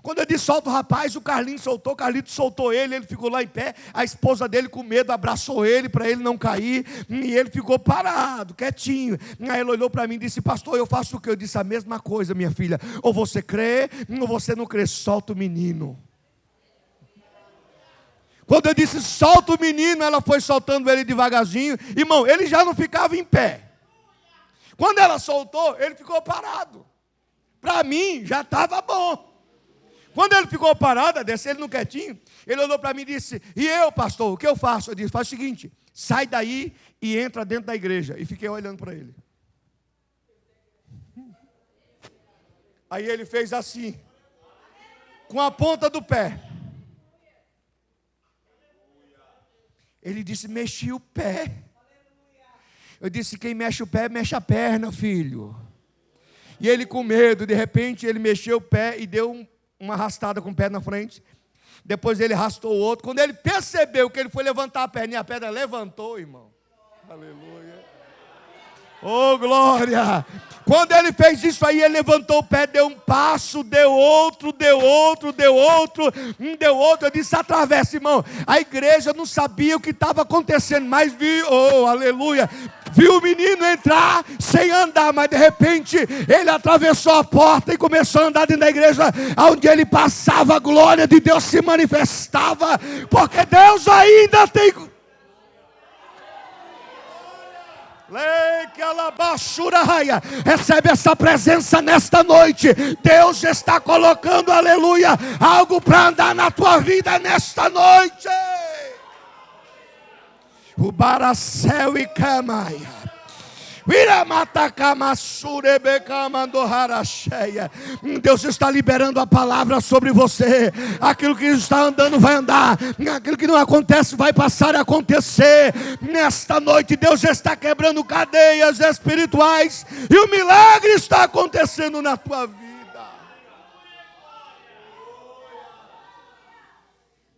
Quando eu disse solta o rapaz, o Carlinhos soltou, o Carlito soltou ele ficou lá em pé, a esposa dele com medo abraçou ele para ele não cair, e ele ficou parado, quietinho. Aí ele olhou para mim e disse, pastor, eu faço o que? Eu disse, a mesma coisa, minha filha, ou você crê, ou você não crê, solta o menino. Quando eu disse solta o menino, ela foi soltando ele devagarzinho, irmão, ele já não ficava em pé. Quando ela soltou, ele ficou parado. Para mim, já estava bom. Quando ele ficou parado, descendo no quietinho, ele olhou para mim e disse, e eu, pastor, o que eu faço? Eu disse, faz o seguinte, sai daí e entra dentro da igreja. E fiquei olhando para ele. Aí ele fez assim, com a ponta do pé. Ele disse, mexi o pé. Eu disse, quem mexe o pé, mexe a perna, filho. E ele com medo, de repente, ele mexeu o pé e deu uma arrastada com o pé na frente. Depois ele arrastou o outro. Quando ele percebeu que ele foi levantar a perna, e a pedra levantou, irmão. Aleluia. Oh, glória. Quando ele fez isso aí, ele levantou o pé, deu um passo, deu outro. Eu disse, atravessa, irmão. A igreja não sabia o que estava acontecendo, mas viu, oh, aleluia, viu o menino entrar sem andar, mas de repente ele atravessou a porta e começou a andar dentro da igreja. Onde ele passava, a glória de Deus se manifestava, porque Deus ainda tem... Recebe essa presença nesta noite. Deus está colocando, aleluia, algo para andar na tua vida nesta noite. O baracel e camaia. Deus está liberando a palavra sobre você. Aquilo que está andando vai andar, aquilo que não acontece vai passar a acontecer. Nesta noite Deus está quebrando cadeias espirituais e o milagre está acontecendo na tua vida.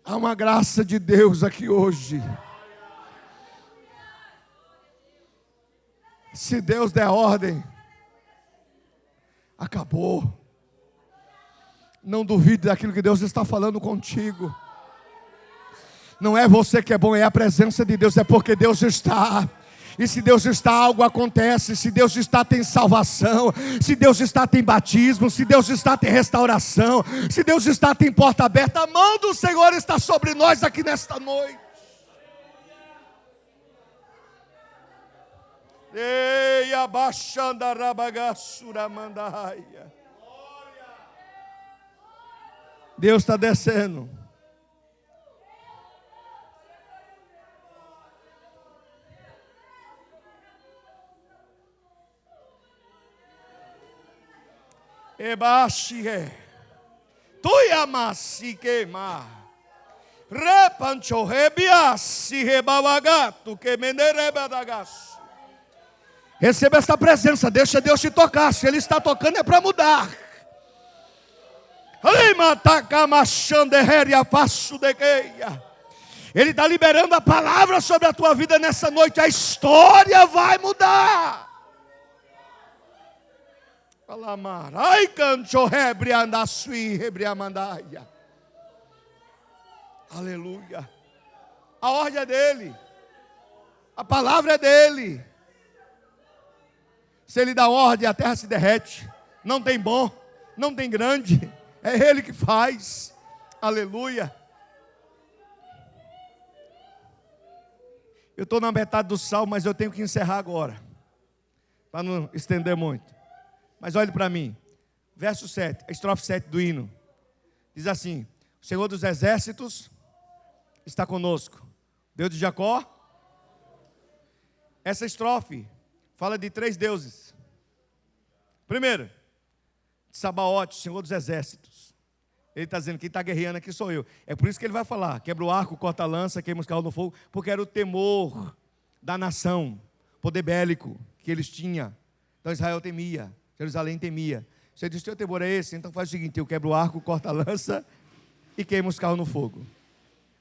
Há uma graça de Deus aqui hoje. Se Deus der ordem, acabou. Não duvide daquilo que Deus está falando contigo. Não é você que é bom, é a presença de Deus, é porque Deus está. E se Deus está, algo acontece. Se Deus está, tem salvação. Se Deus está, tem batismo. Se Deus está, tem restauração. Se Deus está, tem porta aberta. A mão do Senhor está sobre nós aqui nesta noite. Ei, abaixando a rabagassura mandaia. Deus está descendo. Ebaixie, tu yamassi queimar. Repancho rebiassi rebavagato que menerebadagas. Receba esta presença, deixa Deus te tocar. Se Ele está tocando é para mudar. Ele está liberando a palavra sobre a tua vida nessa noite. A história vai mudar. Aleluia. A ordem é dele. A palavra é dele. Se ele dá ordem, a terra se derrete. Não tem bom, não tem grande. É ele que faz. Aleluia. Eu estou na metade do salmo, mas eu tenho que encerrar agora, para não estender muito. Mas olhe para mim. Verso 7, a estrofe 7 do hino. Diz assim: o Senhor dos exércitos está conosco. Deus de Jacó. Essa estrofe fala de 3 deuses. Primeiro, Sabaote, Senhor dos exércitos. Ele está dizendo que quem está guerreando aqui sou eu. É por isso que ele vai falar: quebra o arco, corta a lança, queima os carros no fogo. Porque era o temor da nação, poder bélico que eles tinham. Então Israel temia, Jerusalém temia. Você diz: teu temor é esse? Então faz o seguinte: eu quebro o arco, corta a lança e queima os carros no fogo.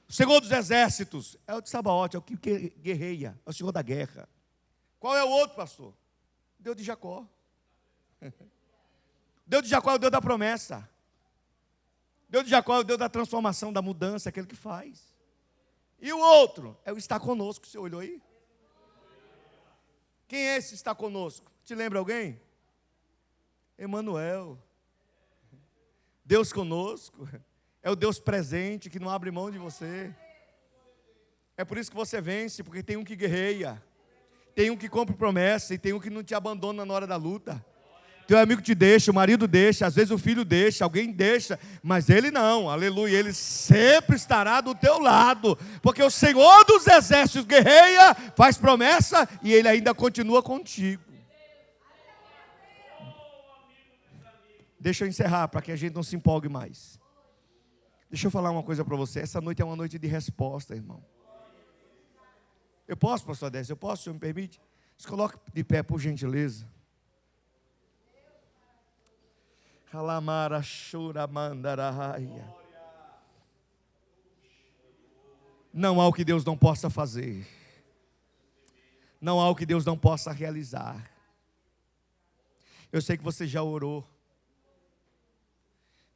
O Senhor dos exércitos é o de Sabaote, é o que guerreia, é o Senhor da guerra. Qual é o outro, pastor? Deus de Jacó. Deus de Jacó é o Deus da promessa. Deus de Jacó é o Deus da transformação, da mudança, aquele que faz. E o outro é o está conosco. Você olhou aí? Quem é esse está conosco? Te lembra alguém? Emanuel. Deus conosco. É o Deus presente que não abre mão de você. É por isso que você vence, porque tem um que guerreia, tem um que cumpre promessa e tem um que não te abandona na hora da luta. Teu amigo te deixa, o marido deixa, às vezes o filho deixa, alguém deixa, mas ele não, aleluia, ele sempre estará do teu lado, porque o Senhor dos exércitos guerreia, faz promessa e ele ainda continua contigo. Deixa eu encerrar, para que a gente não se empolgue mais. Deixa eu falar uma coisa para você, essa noite é uma noite de resposta, irmão. Eu posso, pastor Adécio? Eu posso, o senhor me permite? Se coloque de pé, por gentileza. Não há o que Deus não possa fazer. Não há o que Deus não possa realizar. Eu sei que você já orou,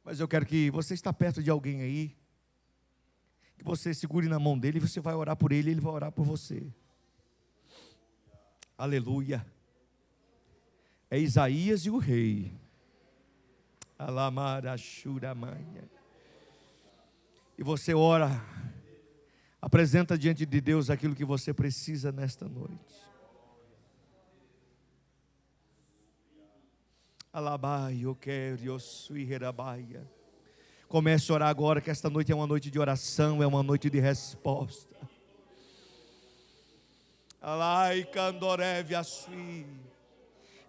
mas eu quero que você está perto de alguém aí, que você segure na mão dele e você vai orar por ele e ele vai orar por você. Aleluia. É Isaías e o rei. E você ora, apresenta diante de Deus aquilo que você precisa nesta noite. Comece a orar agora, que esta noite é uma noite de oração, é uma noite de resposta.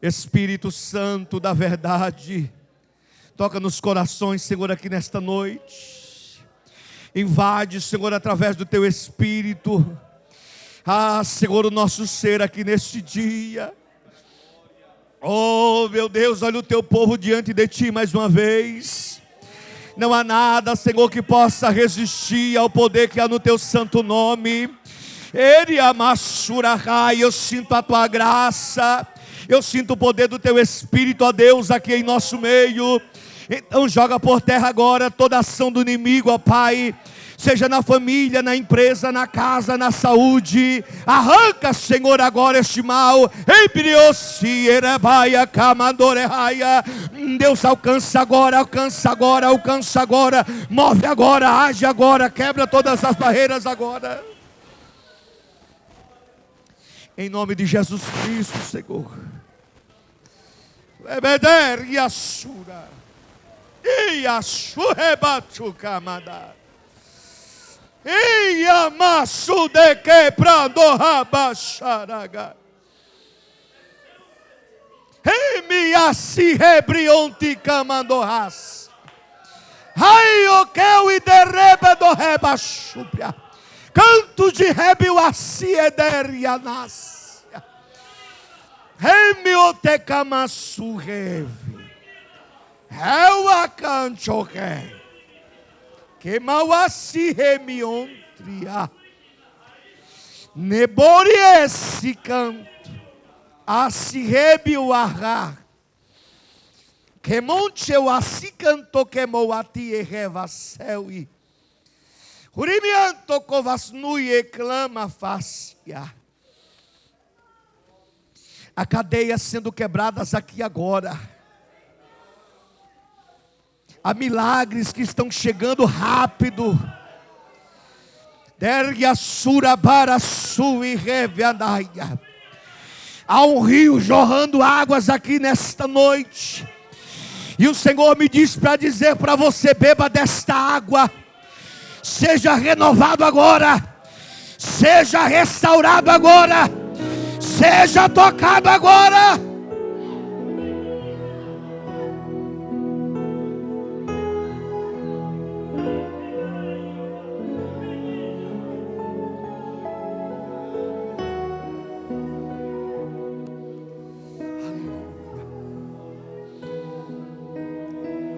Espírito Santo da verdade, toca nos corações, Senhor, aqui nesta noite. Invade, Senhor, através do teu Espírito. Senhor, o nosso ser aqui neste dia. Oh, meu Deus, olha o teu povo diante de ti mais uma vez. Não há nada, Senhor, que possa resistir ao poder que há no teu santo nome. Eu sinto a tua graça. Eu sinto o poder do teu Espírito, ó Deus, aqui em nosso meio. Então joga por terra agora toda ação do inimigo, ó Pai. Seja na família, na empresa, na casa, na saúde. Arranca, Senhor, agora este mal. Deus, alcança agora, alcança agora, alcança agora. Move agora, age agora, quebra todas as barreiras agora. Em nome de Jesus Cristo, Senhor. Lebeder Yasura. Yashurebatukamada. Iyamasu de quebrando rabacharaga. Emiasi rebrionti camandoras. Ai o que o iderebe do rebachupia. Canto de rebiuasi ederianas. Emiotecamassu reve. Eu a canchoque. Que mauasi remionte. Astria. Nebori esse canto. Asirebe o arrar. Que monte eu assim canto que moati e revasseu. Urimianto covasnui e clama facia. A cadeia sendo quebradas aqui agora. Há milagres que estão chegando rápido. Dergia surabara sui revianaia. Há um rio jorrando águas aqui nesta noite. E o Senhor me diz para dizer para você: beba desta água. Seja renovado agora. Seja restaurado agora. Seja tocado agora.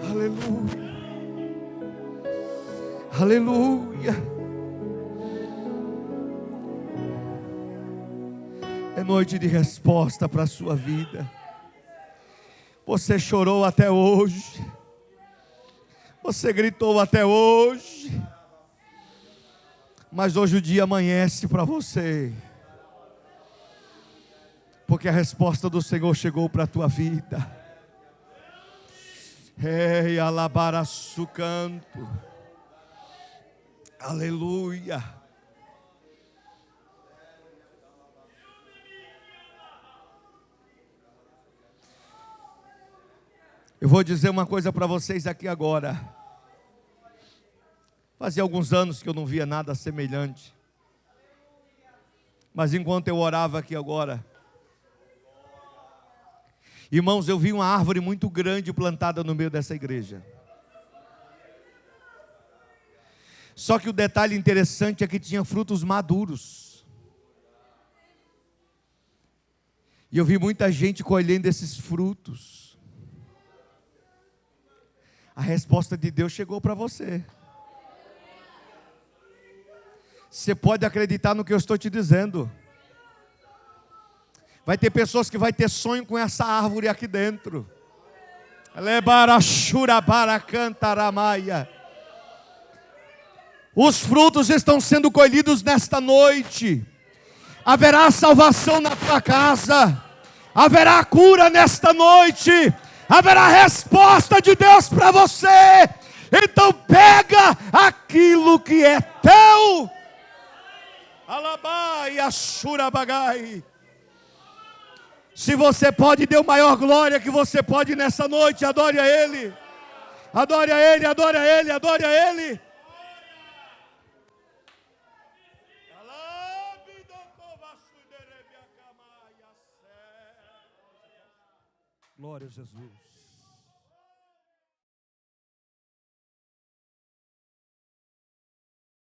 Aleluia. Aleluia. É noite de resposta para a sua vida. Você chorou até hoje. Você gritou até hoje. Mas hoje o dia amanhece para você. Porque a resposta do Senhor chegou para a tua vida. Ei, alabaraçu canto. Aleluia. Eu vou dizer uma coisa para vocês aqui agora. Fazia alguns anos que eu não via nada semelhante. Mas enquanto eu orava aqui agora, irmãos, eu vi uma árvore muito grande plantada no meio dessa igreja. Só que o detalhe interessante é que tinha frutos maduros. E eu vi muita gente colhendo esses frutos. A resposta de Deus chegou para você. Você pode acreditar no que eu estou te dizendo. Vai ter pessoas que vai ter sonho com essa árvore aqui dentro. Os frutos estão sendo colhidos nesta noite. Haverá salvação na tua casa. Haverá cura nesta noite. Haverá resposta de Deus para você. Então pega aquilo que é teu. Alabai, Ashurabagai. Se você pode, dê o maior glória que você pode nessa noite. Adore a Ele. Adore a Ele, adore a Ele, adore a Ele. Glória a Jesus.